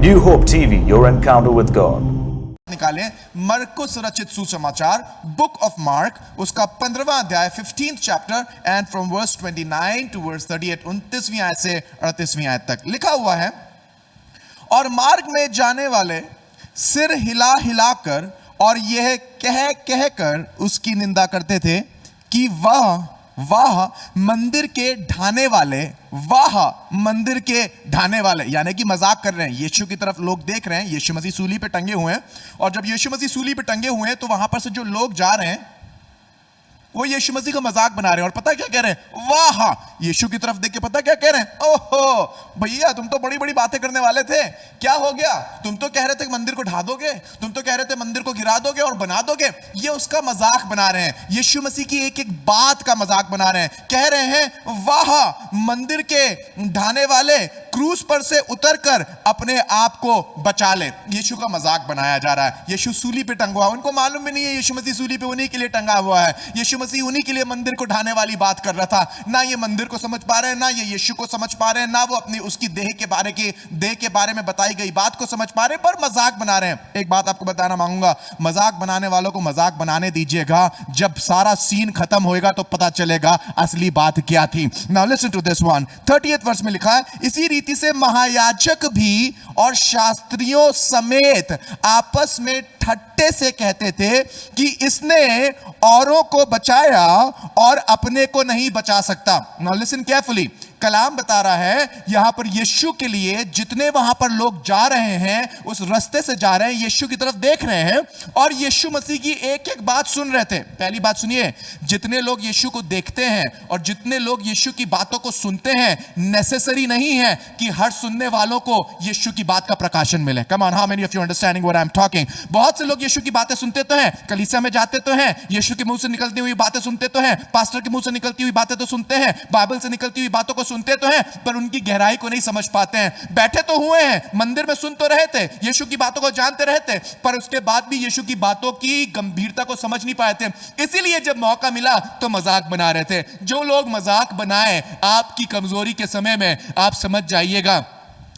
New Hope TV, your encounter with God. निकालें मरकुस रचित सुसमाचार बुक ऑफ मार्क उसका 15वां अध्याय 15th chapter and from verse 29 to verse 38 29वीं आयत से 38वीं आयत तक लिखा हुआ है। और मार्ग में जाने वाले सिर हिला हिलाकर और यह कह कह कर उसकी निंदा करते थे कि वाह मंदिर के ढाने वाले, वाह मंदिर के ढाने वाले, यानी कि मजाक कर रहे हैं। यीशु की तरफ लोग देख रहे हैं, यीशु मसीह सूली पे टंगे हुए हैं, और जब यीशु मसीह सूली पे टंगे हुए हैं तो वहां पर से जो लोग जा रहे हैं वो यीशु मसीह का मजाक बना रहे हैं। और पता क्या कह रहे हैं? वाह! यीशु की तरफ देख के पता क्या कह रहे हैं? ओहो भैया, तुम तो बड़ी बड़ी बातें करने वाले थे, क्या हो गया? तुम तो कह रहे थे मंदिर को ढा दोगे, तुम तो कह रहे थे मंदिर को गिरा दोगे और बना दोगे। ये उसका मजाक बना रहे हैं, यीशु मसीह की एक एक बात का मजाक बना रहे हैं। कह रहे हैं वाह मंदिर के ढाने वाले, क्रूस पर से उतरकर अपने आप को बचा ले। यीशु का मजाक बनाया जा रहा है। यीशु सूली पे टंगा हुआ, उनको मालूम भी नहीं है यीशु मसीह सूली पे उन्हीं के लिए टंगा हुआ है। यीशु मसीह उन्हीं के लिए मंदिर को ढाने वाली बात कर रहा था। ना ये मंदिर को समझ पा रहे हैं, ना ये यीशु को समझ पा रहे हैं, ना वो अपनी उसकी देह के बारे में बताई गई बात को समझ पा रहे हैं, पर मजाक बना रहे हैं। एक बात आपको बताना मांगूंगा, मजाक बनाने वालों को मजाक बनाने दीजिएगा, जब सारा सीन खत्म होएगा तो पता चलेगा असली बात क्या थी। Now listen to this one, 30th verse में लिखा है, इसी रीति से महायाजक भी और शास्त्रियों समेत आपस में ठट्टे से कहते थे कि इसने औरों को बचाया और अपने को नहीं बचा सकता। नाउ लिसन केयरफुली, कलाम बता रहा है यहां पर यीशु के लिए जितने वहां पर लोग जा रहे हैं, उस रास्ते से जा रहे हैं, यीशु की तरफ देख रहे हैं और यीशु मसीह की एक एक बात सुन रहे थे। पहली बात सुनिए, जितने लोग यीशु को देखते हैं और जितने लोग यीशु की बातों को सुनते हैं, नेसेसरी नहीं है कि हर सुनने वालों को यीशु की बात का प्रकाशन मिले। Come on, how many of you understanding what I am talking? बहुत से लोग यीशु की बातें सुनते तो हैं, कलीसिया में जाते तो हैं, यीशु के मुंह से निकलती हुई बातें सुनते तो हैं, पास्टर के मुंह से निकलती हुई बातें तो सुनते हैं, बाइबल से निकलती हुई बातों को सुनते तो हैं, पर उनकी गहराई को नहीं समझ पाते हैं। बैठे तो हुए हैं, मंदिर में सुन तो रहे थे, यीशु की बातों को जानते रहे थे, पर उसके बाद भी यीशु की बातों की गंभीरता को समझ नहीं पाए थे। इसीलिए जब मौका मिला तो मजाक बना रहे थे। जो लोग मजाक बनाए आपकी कमजोरी के समय में, आप समझ जाइएगा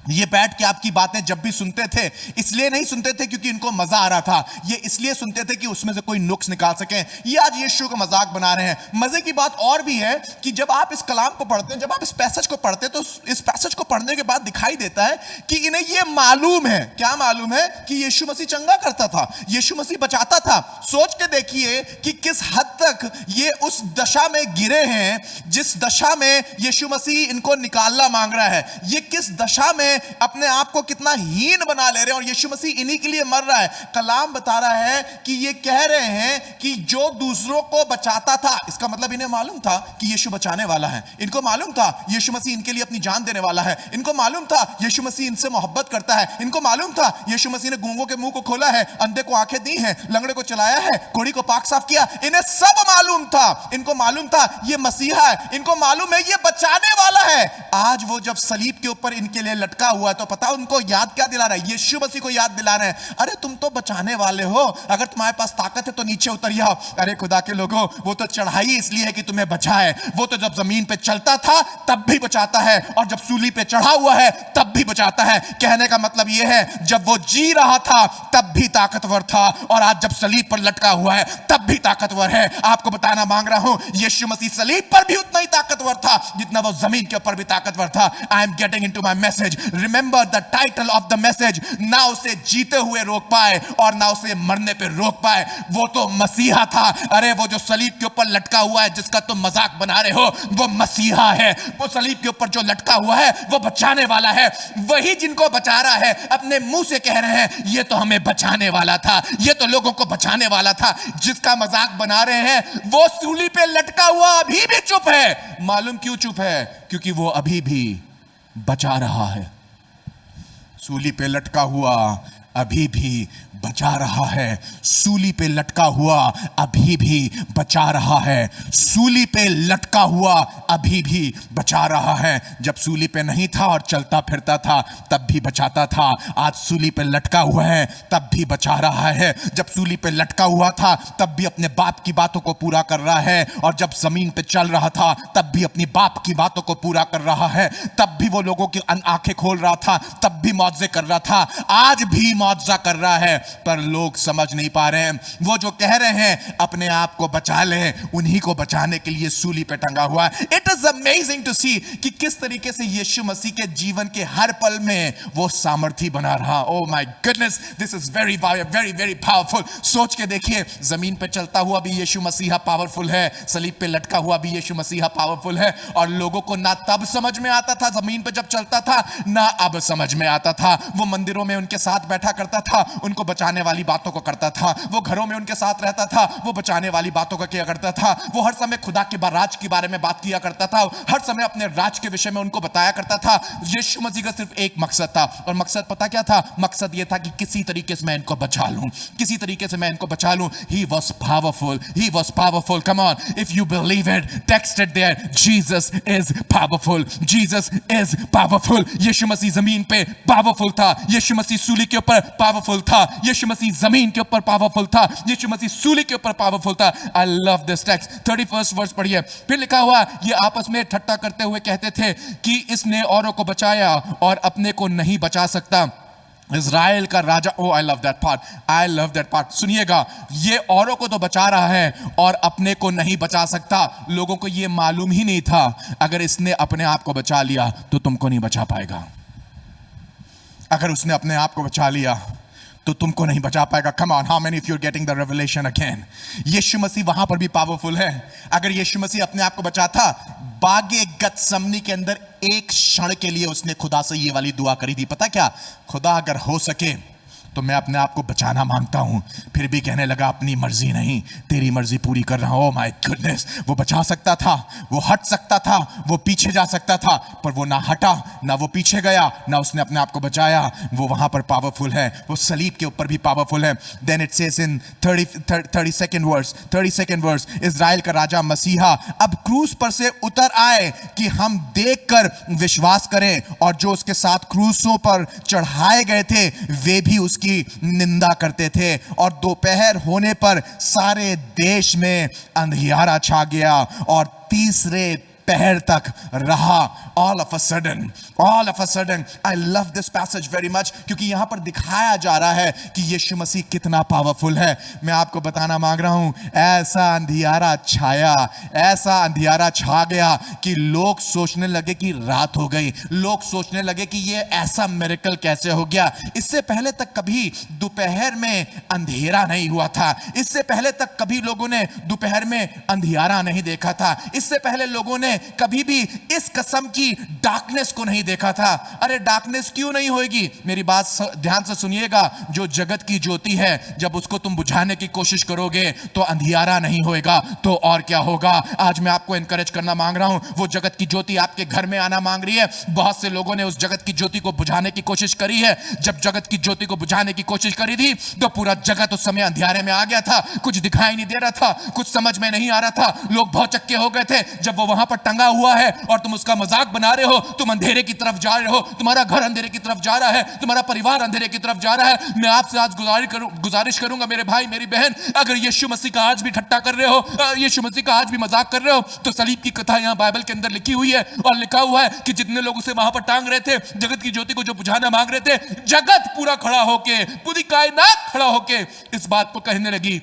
ये बैठ के आपकी बातें जब भी सुनते थे, इसलिए नहीं सुनते थे क्योंकि इनको मजा आ रहा था, ये इसलिए सुनते थे कि उसमें से कोई नुक्स निकाल सकें। ये आज यीशु का मजाक बना रहे हैं। मजे की बात और भी है कि जब आप इस कलाम को पढ़ते हैं, जब आप इस पैसेज को पढ़ते हैं, तो इस पैसेज को पढ़ने के बाद दिखाई देता है कि इन्हें ये मालूम है। क्या मालूम है? कि यीशु मसीह चंगा करता था, यीशु मसीह बचाता था। सोच के देखिए कि किस हद तक ये उस दशा में गिरे हैं जिस दशा में यीशु मसीह इनको निकालना मांग रहा है। ये किस दशा में अपने आप को कितना हीन बना ले रहे हैं और यीशु मसीह इन्हीं के लिए मर रहा है। कलाम बता रहा है कि ये कह रहे हैं कि जो दूसरों को बचाता था, इसका मतलब इन्हें मालूम था कि यीशु बचाने वाला है, इनको मालूम था यीशु मसीह इनके लिए अपनी जान देने वाला है, इनको मालूम था यीशु मसीह इनसे मोहब्बत करता है, इनको मालूम था यीशु मसीह ने गूंगों के मुंह को खोला है, अंधे को आंखें दी हैं, लंगड़े को चलाया है, कोढ़ी को पाक साफ किया। इन्हें सब मालूम था, इनको मालूम था ये मसीहा है, इनको मालूम है ये बचाने वाला है। आज वो जब सलीब के ऊपर इनके लिए लटका हुआ तो पता उनको याद क्या दिला रहा है? यीशु मसीह को याद दिला रहे हैं, अरे तुम तो बचाने वाले हो, अगर तुम्हारे पास ताकत है तो नीचे उतर आओ। अरे खुदा के लोगों, वो तो चढ़ाई इसलिए है कि तुम्हें बचाए, वो तो जब जमीन पे चलता था तब भी बचाता है, और जब सूली पे चढ़ा हुआ है तब भी बचाता है। कहने का मतलब यह है, जब वो जी रहा था तब भी ताकतवर था, और आज जब सलीब पर लटका हुआ है तब भी ताकतवर है। आपको बताना मांग रहा हूं, यीशु मसीह सलीब पर भी उतना ही ताकतवर था जितना वो जमीन के ऊपर भी ताकतवर था। I am getting into my message. Remember the title of the message, ना उसे जीते हुए रोक पाए और ना उसे मरने पे रोक पाए, वो तो मसीहा था। अरे वो जो सलीब के ऊपर लटका हुआ है जिसका तुम मजाक बना रहे हो, वो मसीहा है। वो सलीब के ऊपर जो लटका हुआ है वो बचाने वाला है। वही जिनको बचा रहा है अपने मुंह से कह रहे हैं ये तो हमें बचाने वाला था, ये तो लोगों को बचाने वाला था। जिसका मजाक बना रहे हैं वो सूली पे लटका हुआ अभी भी चुप है। मालूम क्यों चुप है? क्योंकि वो अभी भी बचा रहा है। सूली पे लटका हुआ अभी भी बचा रहा है। सूली पे लटका हुआ अभी भी बचा रहा है। सूली पे लटका हुआ अभी भी बचा रहा है। जब सूली पे नहीं था और चलता फिरता था तब भी बचाता था। आज सूली पे लटका हुआ है तब भी बचा रहा है। जब सूली पे लटका हुआ था तब भी अपने बाप की बातों को पूरा कर रहा है, और जब जमीन पे चल रहा था तब भी अपनी बाप की बातों को पूरा कर रहा है। तब भी वो लोगों की आंखें खोल रहा था, तब भी मौजे कर रहा था, आज भी मौजा कर रहा है। पर लोग समझ नहीं पा रहे हैं। वो जो कह रहे हैं अपने आप को बचा ले, उन्हीं को बचाने के लिए सूली पे टंगा हुआ है। इट इज अमेजिंग टू सी कि किस तरीके से यीशु मसीह के जीवन के हर पल में वो सामर्थी बना रहा। Oh my goodness, this is very very very powerful. सोच के देखिए, जमीन पे चलता हुआ भी यीशु मसीहा पावरफुल है, सलीब पे लटका हुआ भी यीशु मसीहा पावरफुल है। और लोगों को ना तब समझ में आता था जमीन पे जब चलता था, ना अब समझ में आता था। वो मंदिरों में उनके साथ बैठा करता था, उनको बचाने वाली बातों को करता था। वो घरों में उनके साथ रहता था, वो बचाने वाली बातों का किया करता था। वो हर समय खुदा के राज के बारे में बात किया करता था, हर समय अपने राज के विषय में उनको बताया करता था। यीशु मसीह का सिर्फ एक मकसद था, और मकसद पता क्या था? मकसद ये था कि किसी तरीके से मैं इनको बचा लूं, किसी तरीके से मैं इनको बचा लूं। He was powerful, he was powerful. Come on, if you believe it, text it there. Jesus is powerful, Jesus is powerful. यीशु मसीह जमीन पे पावरफुल था, यीशु मसीह सूली के ऊपर पावरफुल था, यीशु मसीह जमीन के ऊपर पावरफुल था, यीशु मसीह सूली के ऊपर पावरफुल था। I love this text. 31st verse पढ़िए। फिर लिखा हुआ, ये आपस में ठट्टा करते हुए कहते थे कि इसने औरों को बचाया और अपने को नहीं बचा सकता। इज़राइल का राजा, oh I love that part, I love that part. सुनिएगा, ये औरों को तो बचा रहा है और अपने को नहीं बचा सकता। लोगों को ये मालूम ही नहीं था, अगर इसने अपने आप को बचा लिया तो तुमको नहीं बचा पाएगा। अगर उसने अपने आप को बचा लिया तो तुमको नहीं बचा पाएगा। Come on, how many of you are getting the revelation again? यीशु मसीह वहां पर भी पावरफुल है। अगर यीशु मसीह अपने आप को बचाता, बागे गतसमनी के अंदर एक क्षण के लिए उसने खुदा से ये वाली दुआ करी थी। पता क्या? खुदा अगर हो सके तो मैं अपने आप को बचाना मांगता हूं। फिर भी कहने लगा, अपनी मर्जी नहीं, तेरी मर्जी पूरी कर रहा हूं। ओह माय गुडनेस, वो बचा सकता था, वो हट सकता था, वो पीछे जा सकता था, पर वो ना हटा, ना वो पीछे गया, ना उसने अपने आप को बचाया। वो वहां पर पावरफुल है, वो सलीब के ऊपर भी पावरफुल है। Then it says in 32nd verse, Israel का राजा मसीहा अब क्रूस पर से उतर आए कि हम देखकर विश्वास करें, और जो उसके साथ क्रूसों पर चढ़ाए गए थे वे भी उसकी निंदा करते थे। और दोपहर होने पर सारे देश में अंधियारा छा गया और तीसरे पहर तक रहा। All of a sudden, I love this passage very much, क्योंकि यहां पर दिखाया जा रहा है कि यीशु मसीह कितना पावरफुल है। मैं आपको बताना मांग रहा हूं, ऐसा अंधियारा छाया, ऐसा अंधियारा छा गया कि लोग सोचने लगे कि रात हो गई। लोग सोचने लगे कि ये ऐसा मिरेकल कैसे हो गया। इससे पहले तक कभी दोपहर में अंधेरा नहीं हुआ था। इससे पहले तक कभी लोगों ने दोपहर में अंधियारा नहीं देखा था। इससे पहले लोगों ने कभी भी इस किस्म की डार्कनेस को नहीं देखा था। अरे डार्कनेस क्यों नहीं होगी? मेरी बात ध्यान से सुनिएगा। जो जगत की ज्योति है, जब उसको तुम बुझाने की कोशिश करोगे तो अंधियारा नहीं होएगा, तो और क्या होगा? आज मैं आपको एनकरेज करना मांग रहा हूं, वो जगत की ज्योति आपके घर में आना मांग रही है। बहुत से लोगों ने उस जगत की ज्योति को बुझाने की कोशिश करी है। जब जगत की ज्योति को बुझाने की कोशिश करी थी तो पूरा जगत उस समय अंधियारे में आ गया था। कुछ दिखाई नहीं दे रहा था, कुछ समझ में नहीं आ रहा था। लोग बहुत चक्के हो गए थे। जब वो वहां पर टंगा हुआ है और तुम उसका मजाक बना रहे हो, तुम अंधेरे की तरफ जा रहे हो, तुम्हारा घर अंधेरे की तरफ जा रहा है, तुम्हारा परिवार अंधेरे की तरफ जा रहा है। मैं आपसे आज गुजारिश करूंगा मेरे भाई मेरी बहन, अगर यीशु मसीह का आज भी ठट्टा कर रहे हो, यीशु मसीह का आज भी मजाक कर रहे हो, तो सलीब की कथा यहां बाइबल के अंदर लिखी हुई है, और लिखा हुआ है कि जितने लोग उसे वहां पर टांग रहे थे, जगत की ज्योति को जो बुझाना मांग रहे थे, जगत पूरा खड़ा होके, पूरी कायनात खड़ा होके इस बात को कहने लगी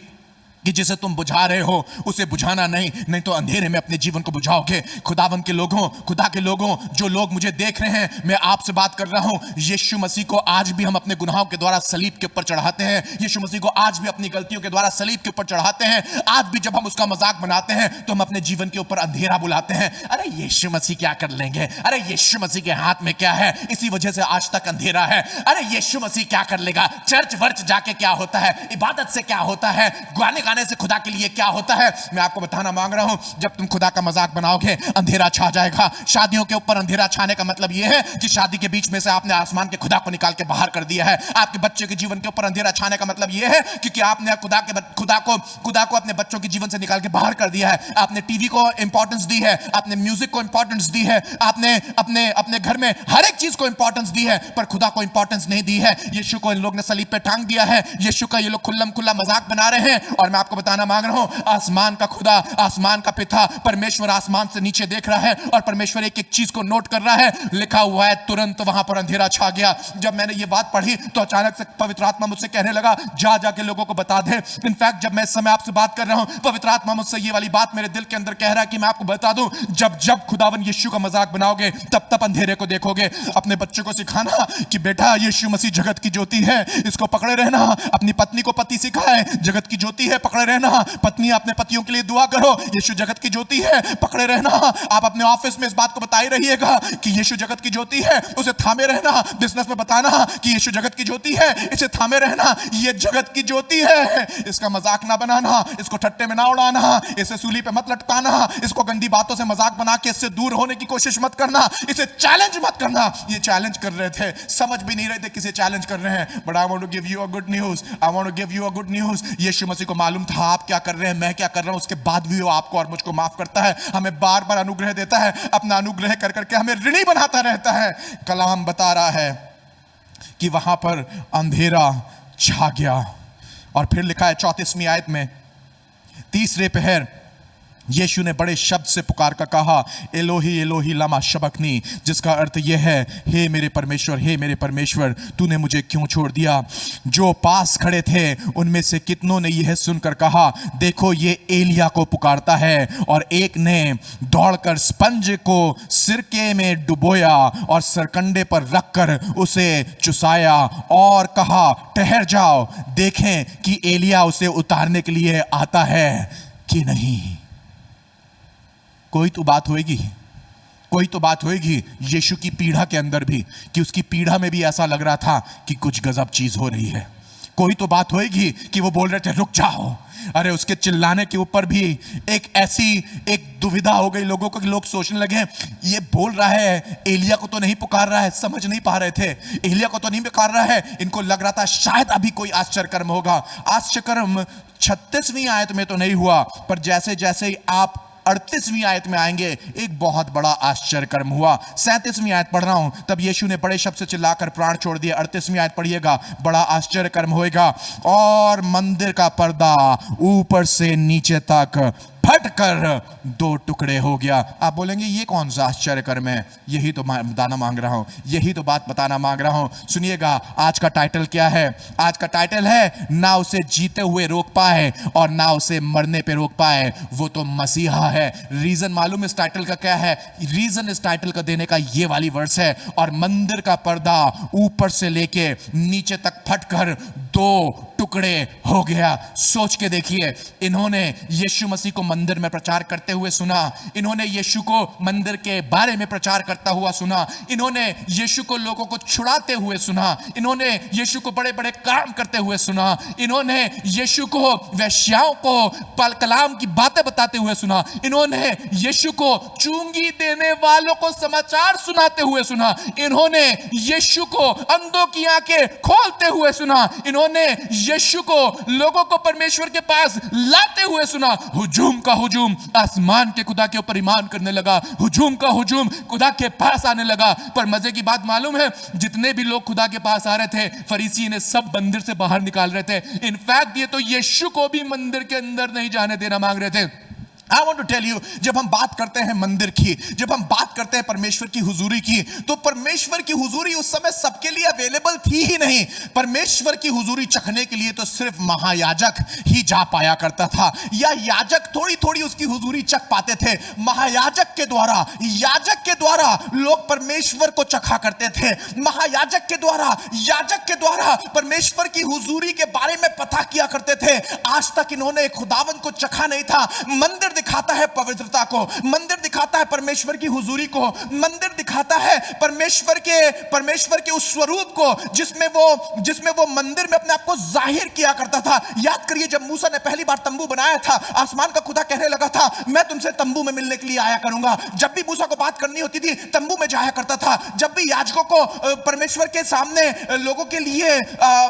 कि जिसे तुम बुझा रहे हो उसे बुझाना नहीं तो अंधेरे में अपने जीवन को बुझाओगे। खुदावन के लोगों, खुदा के लोगों, जो लोग मुझे देख रहे हैं, मैं आपसे बात कर रहा हूं। यीशु मसीह को आज भी हम अपने गुनाहों के द्वारा सलीब के ऊपर चढ़ाते हैं। यीशु मसीह को आज भी अपनी गलतियों के द्वारा सलीब के ऊपर चढ़ाते हैं। आज भी जब हम उसका मजाक बनाते हैं तो हम अपने जीवन के ऊपर अंधेरा बुलाते हैं। अरे यीशु मसीह क्या कर लेंगे, अरे यीशु मसीह के हाथ में क्या है, इसी वजह से आज तक अंधेरा है। अरे यीशु मसीह क्या कर लेगा, चर्च वर्च जाके क्या होता है, इबादत से क्या होता है, गाने बनाने से खुदा के लिए क्या होता है, मैं आपको बताना मांग रहा हूं, जब तुम खुदा का मजाक बनाओगे अंधेरा छा जाएगा। शादियों के ऊपर अंधेरा छाने का मतलब यह है कि शादी के बीच में से आपने आसमान के खुदा को निकाल के बाहर कर दिया है। आपके बच्चे के जीवन के ऊपर अंधेरा छाने का मतलब यह है क्योंकि आपने खुदा को अपने बच्चों के जीवन से निकाल के बाहर कर दिया है। आपने टीवी को इंपॉर्टेंस दी है, आपने म्यूजिक को इंपॉर्टेंस दी है, आपने अपने अपने घर में हर एक चीज को इंपॉर्टेंस दी है, पर खुदा को इंपॉर्टेंस नहीं दी है। यीशु को इन लोग ने सलीब पे टांग दिया है। यीशु का ये लोग खुल्लम खुल्ला मजाक बना रहे हैं। और मैं आपको बताना मांग रहा हूं, आसमान का खुदा, आसमान का पिता परमेश्वर आसमान से नीचे देख रहा है और परमेश्वर एक एक चीज को नोट कर रहा है। लिखा हुआ है तुरंत वहां पर अंधेरा छा गया। जब मैंने ये बात पढ़ी तो अचानक से पवित्र आत्मा मुझसे कहने लगा, जा जाके लोगों को बता दे। इनफैक्ट जब मैं इस समय आपसे बात कर रहा हूं, पवित्र आत्मा मुझसे ये वाली बात मेरे दिल के अंदर कह रहा है कि मैं आपको बता दूं, जब जब खुदावन यीशु का मजाक बनाओगे तब तब अंधेरे को देखोगे। अपने बच्चे को सिखाना कि बेटा यीशु मसीह जगत की ज्योति है, इसको पकड़े रहना। अपनी पत्नी को पति सिखाए, जगत की ज्योति है, पकड़े रहना। पत्नी अपने पतियों के लिए दुआ करो, यीशु जगत की ज्योति है, पकड़े रहना। आप अपने ऑफिस में इस बात को बताई रहिएगा कि यीशु जगत की ज्योति है, उसे थामे रहना। बिजनेस में बताना कि यीशु जगत की ज्योति है, इसे थामे रहना। ये जगत की ज्योति है, इसका मजाक ना बनाना, इसको ठट्टे में ना उड़ाना, इसे सूली पे मत लटकाना, इसको गंदी बातों से मजाक बना के इससे दूर होने की कोशिश मत करना, इसे चैलेंज मत करना। ये चैलेंज कर रहे थे, समझ भी नहीं रहे थे किसे चैलेंज कर रहे हैं। But I want to give you a good news, I want to give you a good news. यीशु मसीह को मालूम था आप क्या कर रहे हैं, मैं क्या कर रहा हूं, उसके बाद भी वो आपको और मुझको माफ करता है, हमें बार बार अनुग्रह देता है, अपना अनुग्रह कर करके हमें ऋणी बनाता रहता है। कलाम बता रहा है कि वहां पर अंधेरा छा गया। और फिर लिखा है 34वीं आयत में, तीसरे पहर यीशु ने बड़े शब्द से पुकार कर कहा, एलोही एलोही लमा शबक्नी, जिसका अर्थ यह है, हे मेरे परमेश्वर तूने मुझे क्यों छोड़ दिया। जो पास खड़े थे उनमें से कितनों ने यह सुनकर कहा, देखो ये एलिया को पुकारता है। और एक ने दौड़कर स्पंज को सिरके में डुबोया और सरकंडे पर रखकर उसे चुसाया और कहा, ठहर जाओ, देखें कि एलिया उसे उतारने के लिए आता है कि नहीं। कोई तो बात होएगी यीशु की पीड़ा के अंदर भी, कि उसकी पीड़ा में भी ऐसा लग रहा था कि कुछ गजब चीज हो रही है। कोई तो बात होएगी कि वो बोल रहे थे रुक जाओ। अरे उसके चिल्लाने के ऊपर भी एक दुविधा हो गई लोगों को, कि लोग सोचने लगे ये बोल रहा है एलिया को तो नहीं पुकार रहा है। समझ नहीं पा रहे थे, एलिया को तो नहीं पुकार रहा है। इनको लग रहा था शायद अभी कोई आश्चर्य कर्म होगा। आश्चर्य कर्म 36वीं आयत में तो नहीं हुआ, पर जैसे जैसे ही आप 38वीं आयत में आएंगे एक बहुत बड़ा आश्चर्य कर्म हुआ। 37वीं आयत पढ़ रहा हूं, तब यीशु ने बड़े शब्द से चिल्लाकर प्राण छोड़ दिया। 38वीं आयत पढ़िएगा, बड़ा आश्चर्य कर्म होएगा। और मंदिर का पर्दा ऊपर से नीचे तक फटकर 2 टुकड़े हो गया। आप बोलेंगे ये कौन सा आश्चर्य कर्म है? यही तो बताना मांग रहा हूं, यही तो बात बताना मांग रहा हूं। सुनिएगा, आज का टाइटल क्या है? आज का टाइटल है, ना उसे जीते हुए रोक पाए और ना उसे मरने पे रोक पाए, वो तो मसीहा है। रीजन मालूम इस टाइटल का क्या है? रीजन इस टाइटल का देने का ये वाली वर्स है, और मंदिर का पर्दा ऊपर से लेके नीचे तक फटकर 2 टुकड़े हो गया। सोच के देखिए, इन्होंने यीशु मसीह को मंदिर में प्रचार करते हुए सुना, इन्होंने यीशु को मंदिर के बारे में प्रचार करता हुआ सुना, इन्होंने यीशु को लोगों को छुड़ाते हुए सुना, इन्होंने यीशु को बड़े बड़े काम करते हुए सुना, इन्होंने यीशु को वेश्याओं को कलाम की बातें बताते हुए सुना, इन्होंने यीशु को चुंगी देने वालों को समाचार सुनाते हुए सुना, इन्होंने यीशु को अंधों की आंखें खोलते हुए सुना, इन्होंने यीशु को लोगों को परमेश्वर के पास लाते हुए सुना। हुजूम का हुजूम आसमान के खुदा के ऊपर ईमान करने लगा, हुजूम का हुजूम खुदा के पास आने लगा। पर मजे की बात मालूम है, जितने भी लोग खुदा के पास आ रहे थे, फरीसी ने सब मंदिर से बाहर निकाल रहे थे। इनफैक्ट ये तो यीशु को भी मंदिर के अंदर नहीं जाने देना मांग रहे थे। I want to tell you, जब हम बात करते हैं मंदिर की, जब हम बात करते हैं परमेश्वर की हुजूरी की, तो परमेश्वर की हुजूरी उस समय सबके लिए अवेलेबल थी ही नहीं। परमेश्वर की हुजूरी चखने के लिए तो सिर्फ महायाजक ही जा पाया करता था, या याजक थोड़ी थोड़ी उसकी हुजूरी चख पाते थे। महायाजक के द्वारा, याजक के द्वारा लोग परमेश्वर को चखा करते थे। महायाजक के द्वारा, याजक के द्वारा परमेश्वर की हुजूरी के बारे में पता किया करते थे। आज तक इन्होंने खुदावन को चखा नहीं था। मंदिर दिखाता है पवित्रता को, मंदिर दिखाता है परमेश्वर की हुजूरी को, मंदिर दिखाता है परमेश्वर के उस स्वरूप को जिसमें वो मंदिर में अपने आप को जाहिर किया करता था। याद करिए जब मूसा ने पहली बार तंबू बनाया था, आसमान का खुदा कहने लगा था मैं तुमसे तंबू में मिलने के लिए आया करूंगा। जब भी मूसा को बात करनी होती थी तंबू में जाया करता था। जब भी याजकों को परमेश्वर के सामने लोगों के लिए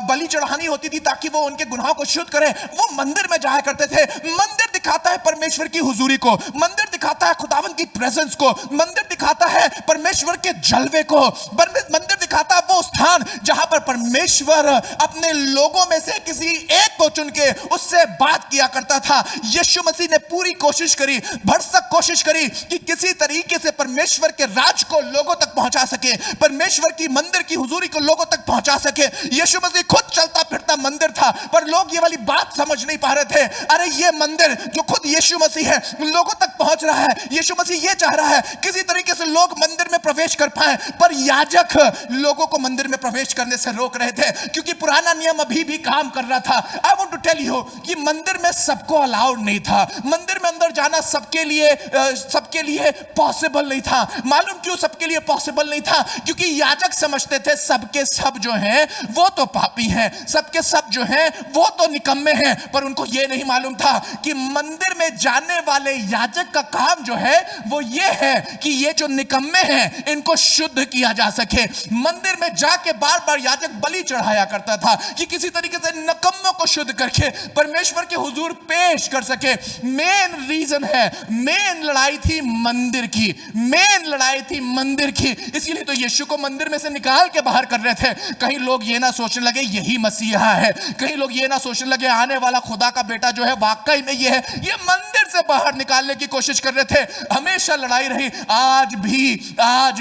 बलि चढ़ानी होती थी ताकि वो उनके गुनाहों को शुद्ध करे, वो मंदिर में जाया करते थे। मंदिर दिखाता है परमेश्वर की हुजूरी को, मंदिर दिखाता है खुदावन की प्रेजेंस को, मंदिर दिखाता है परमेश्वर के जलवे को, मंदिर दिखाता है वो स्थान जहां पर परमेश्वर अपने लोगों में से किसी एक को चुन के उससे बात किया करता था। यीशु मसीह ने पूरी कोशिश करी, भरसक कोशिश करी कि किसी तरीके से परमेश्वर के राज को लोगों तक पहुंचा सके, परमेश्वर की मंदिर की हुजूरी को लोगों तक पहुंचा सके। यीशु मसीह खुद चलता फिरता मंदिर था, पर लोग ये वाली बात समझ नहीं पा रहे थे। अरे ये मंदिर जो खुद यीशु मसीह है लोगों तक पहुंच रहा है। यीशु मसीह ये चाह रहा है किसी तरीके से लोग मंदिर में प्रवेश कर पाए, पर याजक लोगों को मंदिर में प्रवेश करने से रोक रहे थे क्योंकि पुराना नियम अभी भी काम कर रहा था। I want to tell you कि मंदिर में सबको अलाउड नहीं था, मंदिर में अंदर जाना सबके लिए पॉसिबल नहीं था। मालूम क्यों सबके लिए पॉसिबल नहीं था? क्योंकि याजक समझते थे सबके सब जो हैं वो तो पापी हैं, सबके सब जो हैं वो तो निकम्मे हैं, पर उनको ये नहीं मालूम था कि मंदिर में जाने वाले याजक का काम जो है वो ये है कि ये जो निकम्मे हैं इनको शुद्ध किया जा सके। मंदिर में जाके बार बार याजक बलि चढ़ाया करता था कि किसी तरीके से निकम्मों को शुद्ध करके परमेश्वर के हुजूर पेश कर सके। मेन रीजन है, मेन लड़ाई थी मंदिर की, मेन लड़ाई थी मंदिर की। इसीलिए तो यीशु को मंदिर में से निकाल के बाहर कर रहे थे। कहीं लोग ये ना सोचने लगे यही मसीहा है, कहीं लोग ये ना सोचने लगे आने वाला खुदा का बेटा जो है वाकई में ये है। ये मंदिर से बाहर निकालने की कोशिश कर रहे थे। हमेशा लड़ाई रही। आज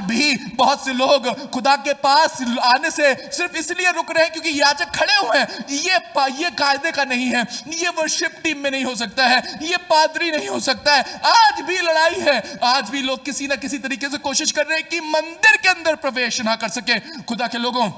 भी बहुत से लोग खुदा के पास आने से सिर्फ इसलिए रुक रहे हैं क्योंकि याजक खड़े हुए हैं। ये कायदे का नहीं है, ये वर्शिप टीम में नहीं हो सकता है, ये पादरी नहीं हो सकता है। आज भी लड़ाई है, आज भी लोग किसी ना किसी तरीके से कोशिश कर रहे हैं कि मंदिर के अंदर प्रवेश ना कर सके। खुदा के लोगों,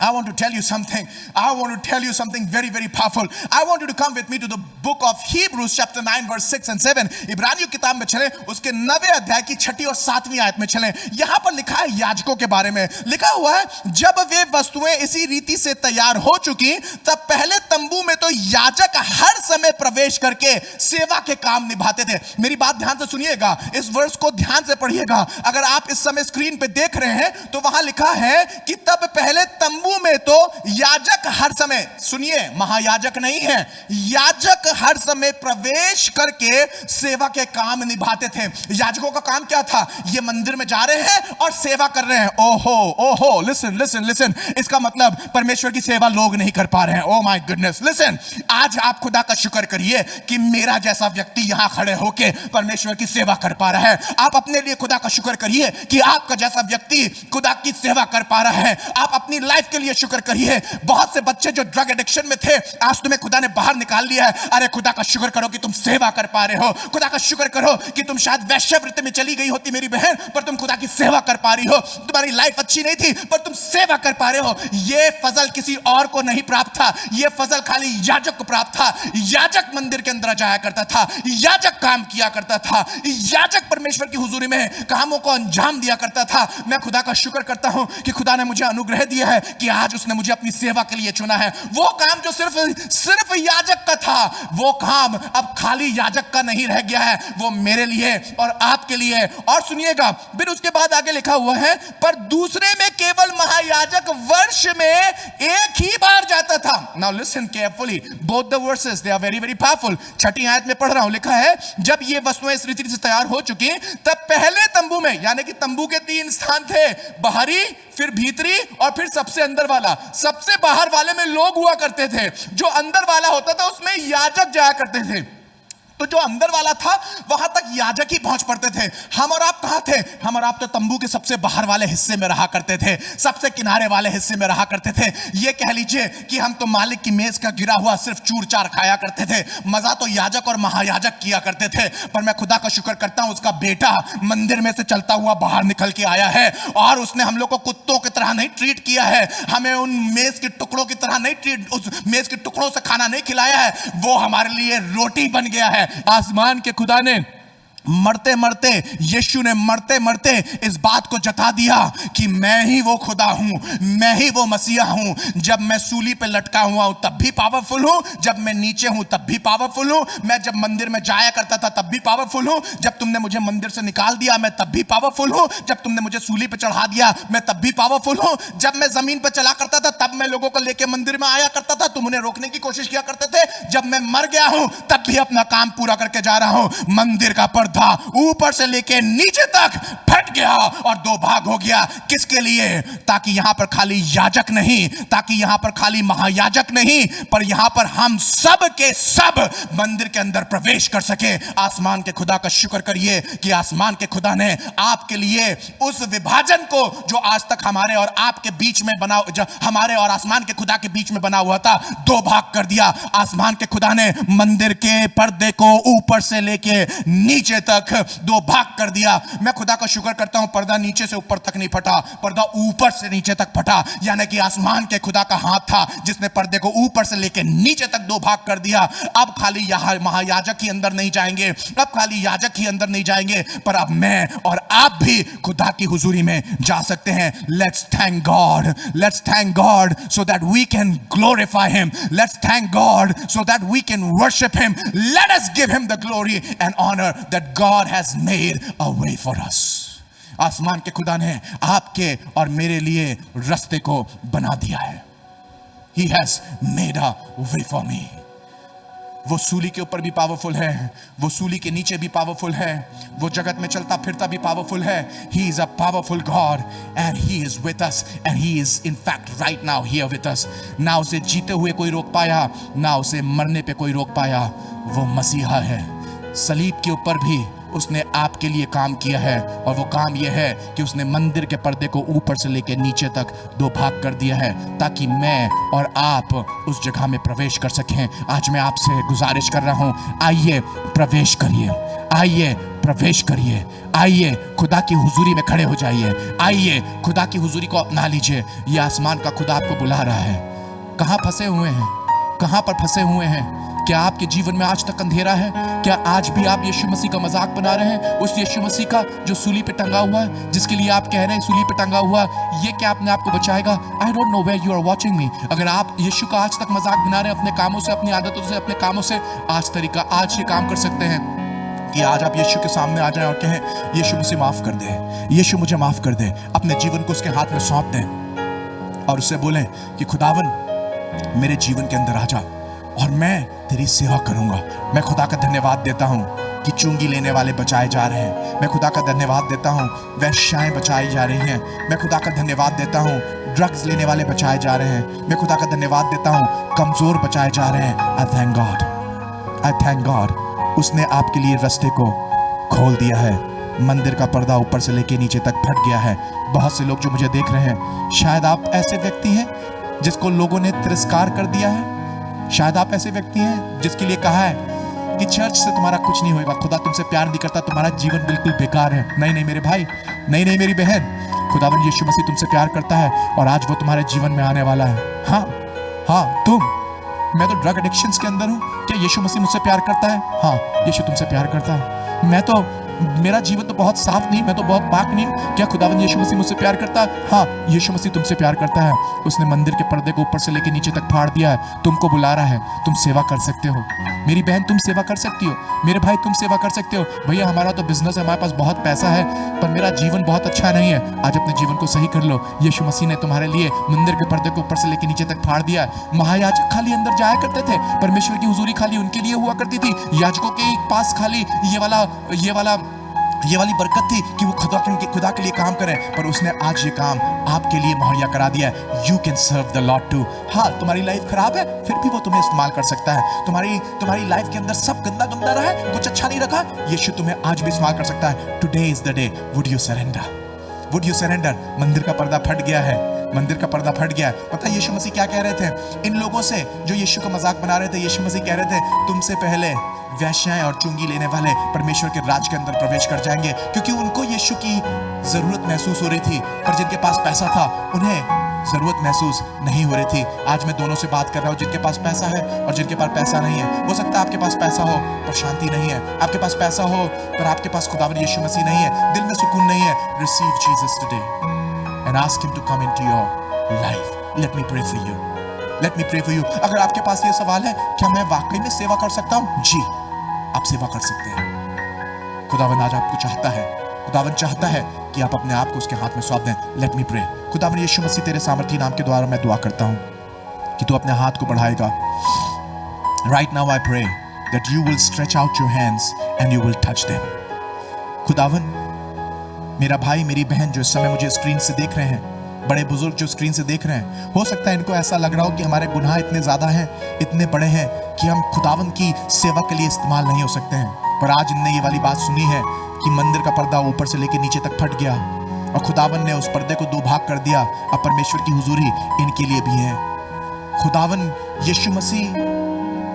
I want to tell you something. I want to tell you something very, very powerful. I want you to come with me to the book of Hebrews chapter 9 verse 6 and 7. इब्रानियों किताब में चलें, उसके 9वें अध्याय की 6ठी और 7वीं आयत में चलें। यहाँ पर लिखा है याजकों के बारे में, लिखा हुआ है जब वे वस्तुएं इसी रीति से तैयार हो चुकी तब पहले तंबू में तो याजक हर समय प्रवेश करके सेवा के काम निभाते थे। मेरी बात ध्यान से सुनिएगा, इस वर्ष को ध्यान से पढ़िएगा। अगर आप इस समय स्क्रीन पे देख रहे हैं तो वहां लिखा है कि तब पहले तंबू में तो याजक हर समय, सुनिए महायाजक नहीं है, याजक हर समय प्रवेश करके सेवा के काम निभाते थे। याजकों का काम क्या था? ये मंदिर में जा रहे हैं और सेवा कर रहे हैं। ओहो, लिसन, इसका मतलब परमेश्वर की सेवा लोग नहीं कर पा रहे हैं। ओह माय गुडनेस, लिसन, आज आप खुदा का शुक्र करिए कि मेरा जैसा व्यक्ति यहां खड़े होके परमेश्वर की सेवा कर पा रहा है। आप अपने लिए खुदा का शुक्र करिए कि आपका जैसा व्यक्ति खुदा की सेवा कर पा रहा है। आप अपनी लाइफ के लिए शुक्र करिए। बहुत से बच्चे जो ड्रग एडिक्शन में थे, आज तुम्हें खुदा ने बाहर निकाल लिया है। अरे खुदा का शुक्र करो कि तुम सेवा कर पा रहे हो। खुदा का शुक्र करो कि तुम शायद वैश्यवृत्ति में चली गई होती मेरी बहन, पर तुम खुदा की सेवा कर पा रही हो। तुम्हारी लाइफ अच्छी नहीं थी पर तुम सेवा कर पा रहे हो। यह फजल किसी और को नहीं प्राप्त था, यह फजल खाली याजक को प्राप्त था। याजक मंदिर के अंदर जाया करता था, याजक काम किया करता था, याजक परमेश्वर की हुजूरी में कामों को अंजाम दिया करता था। मैं खुदा का शुक्र करता हूं कि खुदा ने मुझे अनुग्रह दिया है कि आज उसने मुझे अपनी सेवा के लिए चुना है। वो काम जो सिर्फ याजक का था, वो काम अब खाली याजक का नहीं रह गया है, वो मेरे लिए और आपके लिए। और सुनिएगा, फिर उसके बाद आगे लिखा हुआ है पर दूसरे में केवल महायाजक वर्ष में एक ही बार जाता था। Now listen carefully, both the verses they are very very powerful. 6ठी आयत में पढ़ रहा हूं, लिखा है जब ये वस्तुएं इस रीति से तैयार हो चुकी तब पहले तंबू में, यानी कि तंबू के 3 स्थान थे, बाहरी, फिर भीतरी और फिर सबसे अंदर वाला। सबसे बाहर वाले में लोग हुआ करते थे, जो अंदर वाला होता था उसमें याजक जाया करते थे। तो जो अंदर वाला था वहां तक याजक ही पहुंच पड़ते थे। हम और आप कहां थे? हम और आप तो तंबू के सबसे बाहर वाले हिस्से में रहा करते थे, सबसे किनारे वाले हिस्से में रहा करते थे। ये कह लीजिए कि हम तो मालिक की मेज का गिरा हुआ सिर्फ चूर चार खाया करते थे। मजा तो याजक और महायाजक किया करते थे। पर मैं खुदा का शुक्र करता हूं, उसका बेटा मंदिर में से चलता हुआ बाहर निकल के आया है और उसने हम लोग को कुत्तों की तरह नहीं ट्रीट किया है, हमें उन मेज के टुकड़ों की तरह नहीं उस मेज के टुकड़ों से खाना नहीं खिलाया है। वो हमारे लिए रोटी बन गया है, आसमान के खुदा ने मरते मरते, यीशु ने मरते मरते इस बात को जता दिया कि मैं ही वो खुदा हूं, मैं ही वो मसीहा हूं। जब मैं सूली पे लटका हुआ हूं तब भी पावरफुल हूं, जब मैं नीचे हूं तब भी पावरफुल हूं, मैं जब मंदिर में जाया करता था तब भी पावरफुल हूं, जब तुमने मुझे मंदिर से निकाल दिया मैं तब भी पावरफुल हूं, जब तुमने मुझे सूली पे चढ़ा दिया मैं तब भी पावरफुल हूं, जब मैं जमीन पे चला करता था तब मैं लोगों को लेके मंदिर में आया करता था, तुम उन्हें रोकने की कोशिश किया करते थे, जब मैं मर गया हूं तब भी अपना काम पूरा करके जा रहा हूं। मंदिर का पर्दा ऊपर से लेके नीचे तक फट गया और दो भाग हो गया। किसके लिए? ताकि यहां पर खाली याजक नहीं, ताकि यहां पर खाली महायाजक नहीं, पर यहां पर हम सब के सब मंदिर के अंदर प्रवेश कर सके। आसमान के खुदा का शुक्र करिए कि आसमान के खुदा ने आपके लिए उस विभाजन को जो आज तक हमारे और आपके बीच में बना, जो हमारे और आसमान के खुदा के बीच में बना हुआ था, दो भाग कर दिया। आसमान के खुदा ने मंदिर के पर्दे को ऊपर से लेके नीचे तक दो भाग कर दिया। मैं खुदा का शुक्र करता हूं पर्दा नीचे से ऊपर तक नहीं फटा, पर्दा ऊपर से नीचे तक फटा। यानी कि आसमान के खुदा का हाथ था जिसने पर्दे को ऊपर से लेकर नीचे तक दो भाग कर दिया। अब खाली यहां महायाजक ही अंदर नहीं जाएंगे, अब खाली याजक ही अंदर नहीं जाएंगे, पर अब मैं और आप भी खुदा की हुजूरी में जा सकते हैं। Let's thank God, let's thank God so that we can glorify him, let's thank God so that we can worship him, let us give him the glory and honour that God has made a way for us. आसमान के खुदा ने आपके और मेरे लिए रास्ते को बना दिया है। He has made a way for me. वो सूली के ऊपर भी पावरफुल है, वो सूली के नीचे भी पावरफुल है, वो जगत में चलता फिरता भी पावरफुल है। He is a powerful God and He is with us and He is in fact right now here with us. ना उसे जीते हुए कोई रोक पाया, ना उसे मरने पे कोई रोक पाया। वो मसीहा है। सलीब के ऊपर भी उसने आपके लिए काम किया है और वो काम यह है कि उसने मंदिर के पर्दे को ऊपर से लेकर नीचे तक दो भाग कर दिया है ताकि मैं और आप उस जगह में प्रवेश कर सकें। आज मैं आपसे गुजारिश कर रहा हूं, आइए प्रवेश करिए, आइए प्रवेश करिए, आइए खुदा की हुजूरी में खड़े हो जाइए, आइए खुदा की हुजूरी को अपना लीजिए। यह आसमान का खुदा आपको बुला रहा है। कहां फंसे हुए हैं, कहां पर फंसे हुए हैं? क्या आपके जीवन में आज तक अंधेरा है? क्या आज भी आप यीशु मसीह का मजाक बना रहे हैं? उस यीशु मसीह का जो सूली पे टंगा हुआ है, जिसके लिए आप कह रहे हैं सूली पे टंगा हुआ, ये क्या अपने आप को बचाएगा? I don't know where you are watching me. अगर आप यीशु का आज तक मजाक बना रहे हैं अपने कामों से, अपनी आदतों से, अपने कामों से, आज ये काम कर सकते हैं कि आज आप यीशु के सामने आ जाएं और कहें, यीशु मुझे माफ कर दे, यीशु मुझे माफ कर दे। अपने जीवन को उसके हाथ में सौंप दें और उससे बोलें कि खुदावन मेरे जीवन के अंदर आ जा और मैं तेरी सेवा करूंगा। मैं खुदा का धन्यवाद देता हूं कि चुंगी लेने वाले बचाए जा रहे हैं। मैं खुदा का धन्यवाद देता हूं वेश्याएं बचाई जा रही हैं। मैं खुदा का धन्यवाद देता हूं ड्रग्स लेने वाले बचाए जा रहे हैं। मैं खुदा का धन्यवाद देता हूं कमजोर बचाए जा रहे हैं। आई थैंक गॉड, आई थैंक गॉड। उसने आपके लिए रास्ते को खोल दिया है। मंदिर का पर्दा ऊपर से लेके नीचे तक फट गया है। बहुत से लोग जो मुझे देख रहे हैं, शायद आप ऐसे व्यक्ति हैं जिसको लोगों ने तिरस्कार कर दिया है। शायद आप ऐसे व्यक्ति हैं जिसके लिए कहा है कि चर्च से तुम्हारा कुछ नहीं होगा, खुदा तुमसे प्यार नहीं करता, तुम्हारा जीवन बिल्कुल बेकार है। नहीं नहीं मेरे भाई, नहीं नहीं मेरी बहन, खुदावन यीशु मसीह तुमसे प्यार करता है और आज वो तुम्हारे जीवन में आने वाला है। हाँ हाँ तुम, मैं तो ड्रग एडिक्शंस के अंदर हूँ, क्या यीशु मसीह मुझसे प्यार करता है? हाँ यीशु तुमसे प्यार करता है। मैं तो, मेरा जीवन तो बहुत साफ नहीं, मैं तो बहुत पाक नहीं हूँ, क्या खुदावन यीशु मसीह मुझसे प्यार करता है? हाँ यीशु मसीह तुमसे प्यार करता है। उसने मंदिर के पर्दे को ऊपर से लेकर नीचे तक फाड़ दिया है, तुमको बुला रहा है, तुम सेवा कर सकते हो। मेरी बहन तुम सेवा कर सकती हो, मेरे भाई तुम सेवा कर सकते हो। भैया हमारा तो बिजनेस है, हमारे पास बहुत पैसा है, पर मेरा जीवन बहुत अच्छा नहीं है। आज अपने जीवन को सही कर लो। यीशु मसीह ने तुम्हारे लिए मंदिर के पर्दे को ऊपर से लेकर नीचे तक फाड़ दिया है। महायाजक खाली अंदर जाया करते थे, परमेश्वर की हुजूरी खाली उनके लिए हुआ करती थी। याजकों के पास खाली ये वाली बरकत थी कि वो खुदा के लिए काम करें, पर उसने आज ये काम आपके लिए मुहैया करा दिया है। You can serve the Lord too. हाँ तुम्हारी लाइफ खराब है, फिर भी वो तुम्हें इस्तेमाल कर सकता है। तुम्हारी लाइफ के अंदर सब गंदा गंदा रहा है, कुछ अच्छा नहीं रखा, यीशु तुम्हें आज भी इस्तेमाल कर सकता है। Today is the day, would you surrender, would you surrender? मंदिर का पर्दा फट गया है, मंदिर का पर्दा फट गया है। पता है यीशु मसीह क्या कह रहे थे इन लोगों से जो यीशु का मजाक बना रहे थे? यीशु मसीह कह रहे थे तुमसे पहले वेश्याएं और चुंगी लेने वाले परमेश्वर के राज के अंदर प्रवेश कर जाएंगे, क्योंकि उनको यीशु की जरूरत महसूस हो रही थी। पर जिनके पास पैसा था उन्हें जरूरत महसूस नहीं हो रही थी। आज मैं दोनों से बात कर रहा हूँ, जिनके पास पैसा है और जिनके पास पैसा नहीं है। हो सकता है आपके पास पैसा हो पर शांति नहीं है, आपके पास पैसा हो पर आपके पास खुदावंद यीशु मसीह नहीं है, दिल में सुकून नहीं है। Receive Jesus today and ask him to come into your life. Let me pray for you, let me pray for you. अगर आपके पास ये सवाल है, क्या मैं वाकई में सेवा कर सकता हूँ? जी, आप सेवा कर सकते हैं। खुदावंद आज आपको चाहता है, खुदावंद चाहता है कि आप अपने आप को उसके हाथ में सौंप दें। Let me pray. खुदावंद यीशु मसीह, तेरे सामर्थी नाम के द्वारा मैं दुआ करता हूं कि तू अपने हाथ को बढ़ाएगा। Right now I pray that you will stretch out your hands and you will touch them. खुदावंद, मेरा भाई मेरी बहन जो इस समय मुझे स्क्रीन से देख रहे हैं, बड़े बुजुर्ग जो स्क्रीन से देख रहे हैं, हो सकता है इनको ऐसा लग रहा हो कि हमारे गुनाह इतने ज्यादा हैं, इतने बड़े हैं कि हम खुदावंद की सेवा के लिए इस्तेमाल नहीं हो सकते हैं। पर आज इनने ये वाली बात सुनी है कि मंदिर का पर्दा ऊपर से लेकर नीचे तक फट गया और खुदावन ने उस पर्दे को दो भाग कर दिया। अब परमेश्वर की हुजूरी इनके लिए भी है। खुदावन यीशु मसीह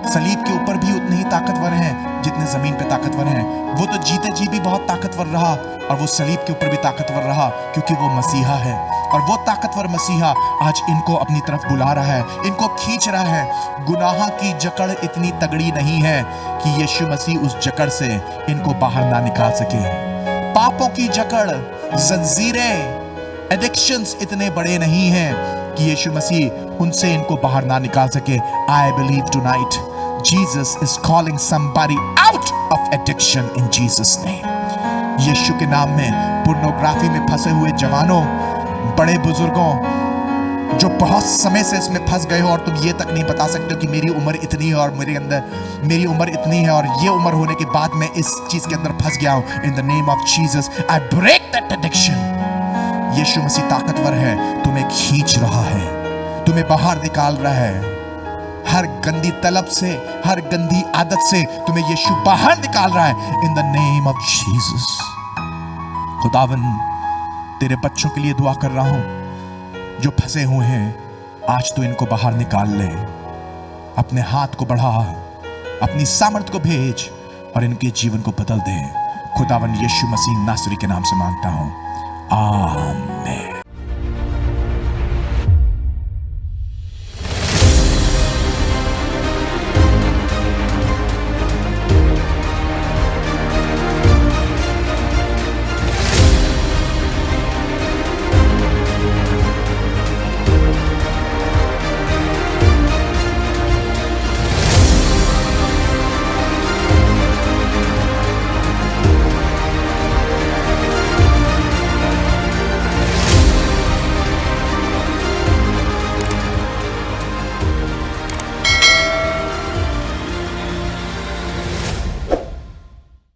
सलीब के ऊपर भी उतने ही ताकतवर हैं जितने जमीन पे ताकतवर हैं। वो तो जीते जी भी बहुत ताकतवर रहा और वो सलीब के ऊपर भी ताकतवर रहा, क्योंकि वो मसीहा है। और वो ताकतवर मसीहा आज इनको अपनी तरफ बुला रहा है, इनको खींच रहा है। गुनाह की जकड़ इतनी तगड़ी नहीं है कि यीशु मसीह उस जकड़ से इनको बाहर ना निकाल सके। पापों की जकड़, जंजीरें, एडिक्शंस इतने बड़े नहीं हैं कि यीशु मसीह उनसे इनको बाहर ना निकाल सके। I believe tonight Jesus is calling somebody out of addiction in Jesus name. यीशु के नाम में पोर्नोग्राफी में फंसे हुए जवानों, बड़े बुजुर्गों जो बहुत समय से इसमें फंस गए हो और तुम ये तक नहीं बता सकते हो कि मेरी उम्र इतनी है और मेरे अंदर मेरी उम्र इतनी है और ये उम्र होने के बाद मैं इस चीज के अंदर फंस गया हूं। In the name of Jesus I break that addiction. यीशु मसीह ताकतवर है, तुम्हें खींच रहा है, तुम्हें बाहर निकाल रहा है। हर गंदी तलब से, हर गंदी आदत से तुम्हें यीशु बाहर निकाल रहा है। इन द नेम ऑफ जीसस। खुदावन, तेरे बच्चों के लिए दुआ कर रहा हूं जो फंसे हुए हैं, आज तो इनको बाहर निकाल ले। अपने हाथ को बढ़ा, अपनी सामर्थ को भेज और इनके जीवन को बदल दे। खुदावन यीशु मसीह नासरी के नाम से मांगता हूं, आमीन।